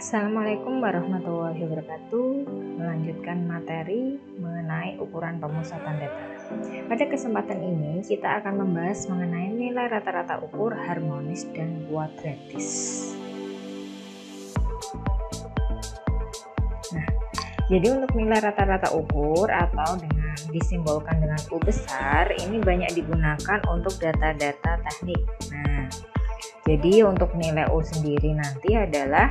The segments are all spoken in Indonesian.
Assalamualaikum warahmatullahi wabarakatuh. Melanjutkan materi mengenai ukuran pemusatan data. Pada kesempatan ini kita akan membahas mengenai nilai rata-rata ukur harmonis dan kuadratis. Nah, jadi untuk nilai rata-rata ukur atau dengan disimbolkan dengan U besar ini banyak digunakan untuk data-data teknik. Nah, jadi untuk nilai U sendiri nanti adalah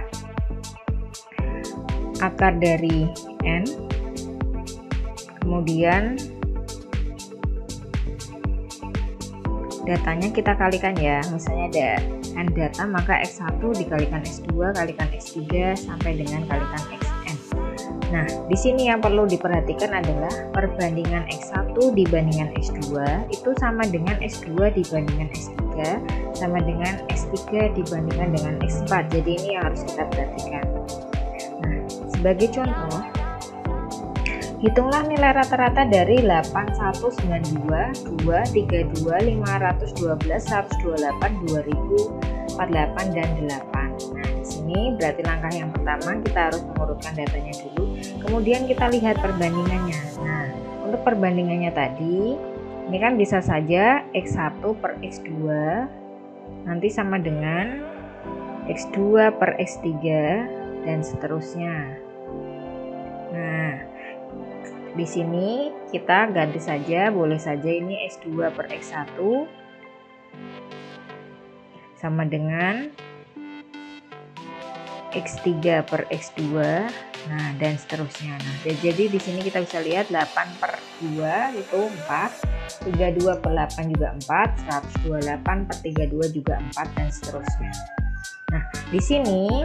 akar dari N, kemudian datanya kita kalikan ya, misalnya ada N data maka X1 dikalikan X2 kalikan X3 sampai dengan kalikan Xn. Nah, di sini yang perlu diperhatikan adalah perbandingan X1 dibandingkan X2 itu sama dengan X2 dibandingkan X3 sama dengan X3 dibandingkan dengan X4. Jadi ini yang harus kita perhatikan. Sebagai contoh, hitunglah nilai rata-rata dari 8192, 232, 512, 128, 2048 dan 8. Nah, di sini berarti langkah yang pertama kita harus mengurutkan datanya dulu. Kemudian kita lihat perbandingannya. Nah, untuk perbandingannya tadi, ini kan bisa saja X1 per X2 nanti sama dengan X2 per X3 dan seterusnya. Nah, di sini kita ganti saja, boleh saja ini X2 per X1 sama dengan X3 per X2, nah dan seterusnya. Nah, jadi di sini kita bisa lihat 8 per 2 itu 4, 32 per 8 juga 4, 128 per 32 juga 4 dan seterusnya. Nah, di sini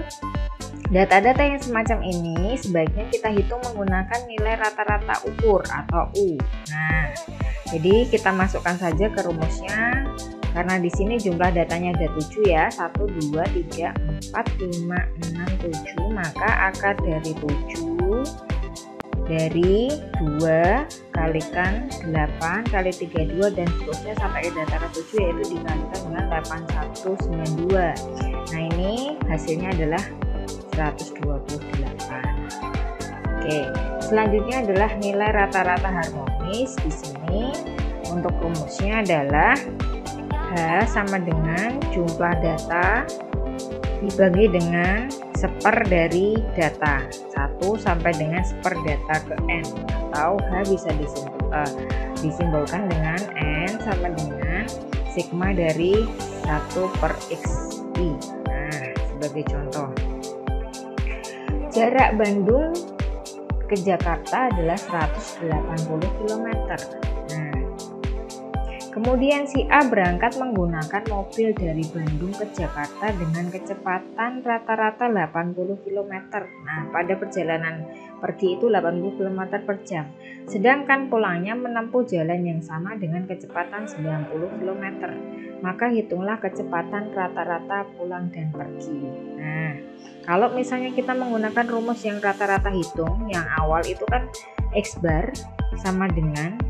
data-data yang semacam ini sebaiknya kita hitung menggunakan nilai rata-rata ukur atau U. Nah, jadi kita masukkan saja ke rumusnya. Karena di sini jumlah datanya ada 7 ya, 1, 2, 3, 4, 5, 6, 7. Maka akar dari 7 dari 2 kalikan 8 kali 32 dan seterusnya sampai ke data 7 yaitu dikalikan dengan 8192. Nah, ini hasilnya adalah 128. Oke, selanjutnya adalah nilai rata-rata harmonis. Di sini untuk rumusnya adalah H sama dengan jumlah data dibagi dengan seper dari data 1 sampai dengan seper data ke N, atau H bisa disimbolkan dengan N sama dengan sigma dari 1 per XI. Nah, sebagai contoh, jarak Bandung ke Jakarta adalah 180 km. Nah, kemudian si A berangkat menggunakan mobil dari Bandung ke Jakarta dengan kecepatan rata-rata 80 km. Nah, pada perjalanan pergi itu 80 km per jam. Sedangkan pulangnya menempuh jalan yang sama dengan kecepatan 90 km. Maka hitunglah kecepatan rata-rata pulang dan pergi. Nah, kalau misalnya kita menggunakan rumus yang rata-rata hitung, yang awal itu kan X bar sama dengan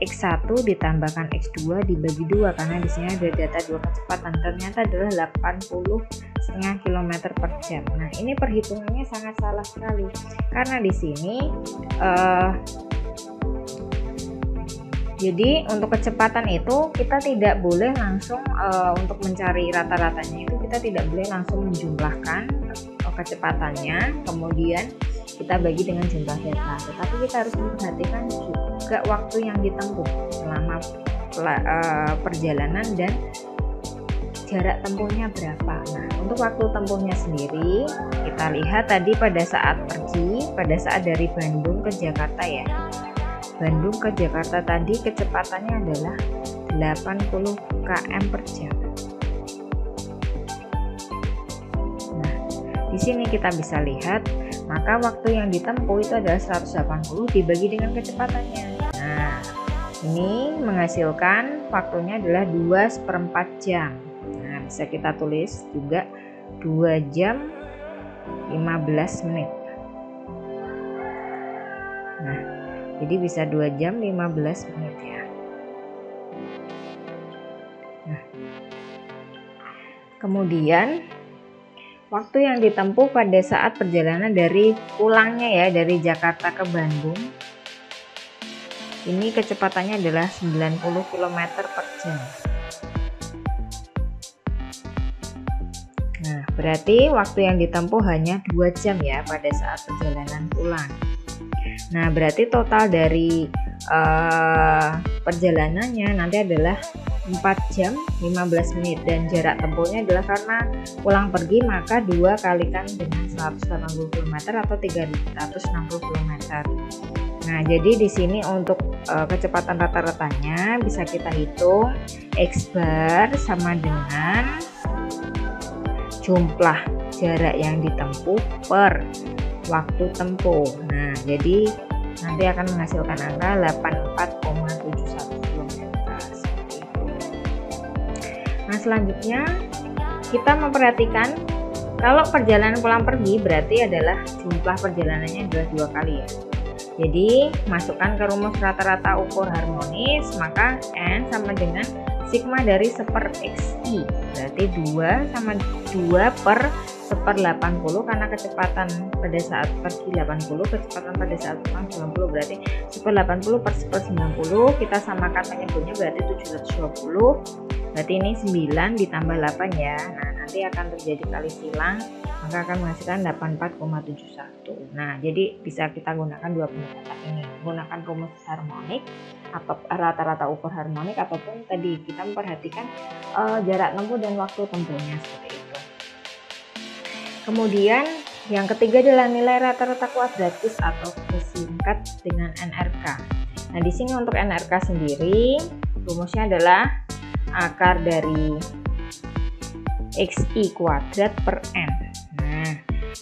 X1 ditambahkan X2 dibagi 2, karena di sini ada data 2 kecepatan, ternyata adalah 80,5 km per jam. Nah, ini perhitungannya sangat salah sekali, karena di sini jadi untuk kecepatan itu kita tidak boleh langsung untuk mencari rata-ratanya itu kita tidak boleh langsung menjumlahkan kecepatannya kemudian kita bagi dengan jumlah data, tetapi kita harus memperhatikan juga waktu yang ditempuh selama perjalanan dan jarak tempuhnya berapa. Nah, untuk waktu tempuhnya sendiri kita lihat tadi pada saat pergi, pada saat dari Bandung ke Jakarta ya, Bandung ke Jakarta tadi kecepatannya adalah 80 km per jam. Nah, di sini kita bisa lihat, maka waktu yang ditempuh itu adalah 180 dibagi dengan kecepatannya. Nah, ini menghasilkan waktunya adalah 2/4 jam. Nah, bisa kita tulis juga 2 jam 15 menit. Nah, jadi bisa 2 jam 15 menit ya. Nah, kemudian waktu yang ditempuh pada saat perjalanan dari pulangnya ya, dari Jakarta ke Bandung. Ini kecepatannya adalah 90 km per jam. Nah, berarti waktu yang ditempuh hanya 2 jam ya pada saat perjalanan pulang. Nah, berarti total dari perjalanannya nanti adalah 4 jam 15 menit dan jarak tempuhnya adalah karena pulang pergi maka 2 kalikan dengan 180 km atau 360 km. Nah, jadi di sini untuk kecepatan rata-ratanya bisa kita hitung X bar sama dengan jumlah jarak yang ditempuh per waktu tempuh. Nah, jadi nanti akan menghasilkan angka 84,71 km seperti itu. Nah, selanjutnya kita memperhatikan kalau perjalanan pulang pergi berarti adalah jumlah perjalanannya adalah 2 kali ya. Jadi masukkan ke rumus rata-rata ukur harmonis, maka N sama dengan sigma dari 1/xi, berarti 2 sama 2 per 1/80 karena kecepatan pada saat pergi 80, kecepatan pada saat pulang 90, berarti 1/80 per 1/90 kita samakan penyebutnya berarti 720, berarti ini 9 ditambah 8 ya. Nah, nanti akan terjadi kali silang maka akan menghasilkan 84,71. Nah, jadi bisa kita gunakan dua pendekatan ini, gunakan rumus harmonik atau rata-rata ukur harmonik, ataupun tadi kita memperhatikan jarak tempuh dan waktu tempuhnya seperti itu. Kemudian yang ketiga adalah nilai rata-rata kuadratis atau disingkat dengan NRK. Nah, di sini untuk NRK sendiri rumusnya adalah akar dari xi kuadrat per n. Nah,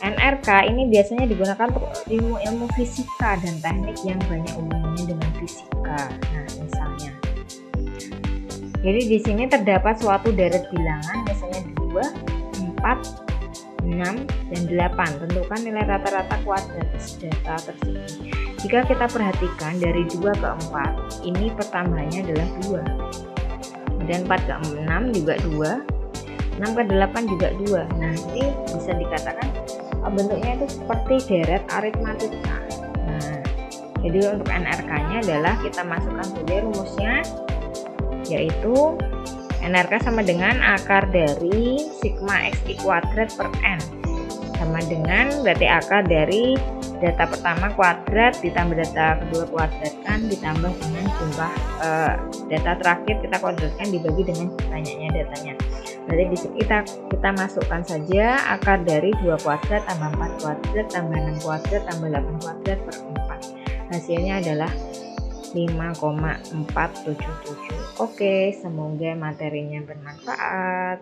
NRK ini biasanya digunakan untuk ilmu fisika dan teknik yang banyak hubungannya dengan fisika. Nah, misalnya, jadi di sini terdapat suatu deret bilangan, misalnya 2, 4, 6, dan 8. Tentukan nilai rata-rata kuadratis data tersebut. Jika kita perhatikan dari 2 ke 4, ini pertambahannya adalah 2. Dan 4 ke 6 juga 2. 6 ke 8 juga 2. Nah, ini bisa dikatakan bentuknya itu seperti deret aritmatika. Nah, jadi untuk NRK-nya adalah kita masukkan saja rumusnya, yaitu NRK sama dengan akar dari sigma xi kuadrat per n, sama dengan berarti akar dari data pertama kuadrat ditambah data kedua kuadratkan ditambah dengan jumlah data terakhir kita kuadratkan dibagi dengan banyaknya datanya. Berarti di sini kita masukkan saja akar dari 2 kuadrat tambah 4 kuadrat tambah 6 kuadrat tambah 8 kuadrat per 4. Hasilnya adalah 5,477. Oke, semoga materinya bermanfaat.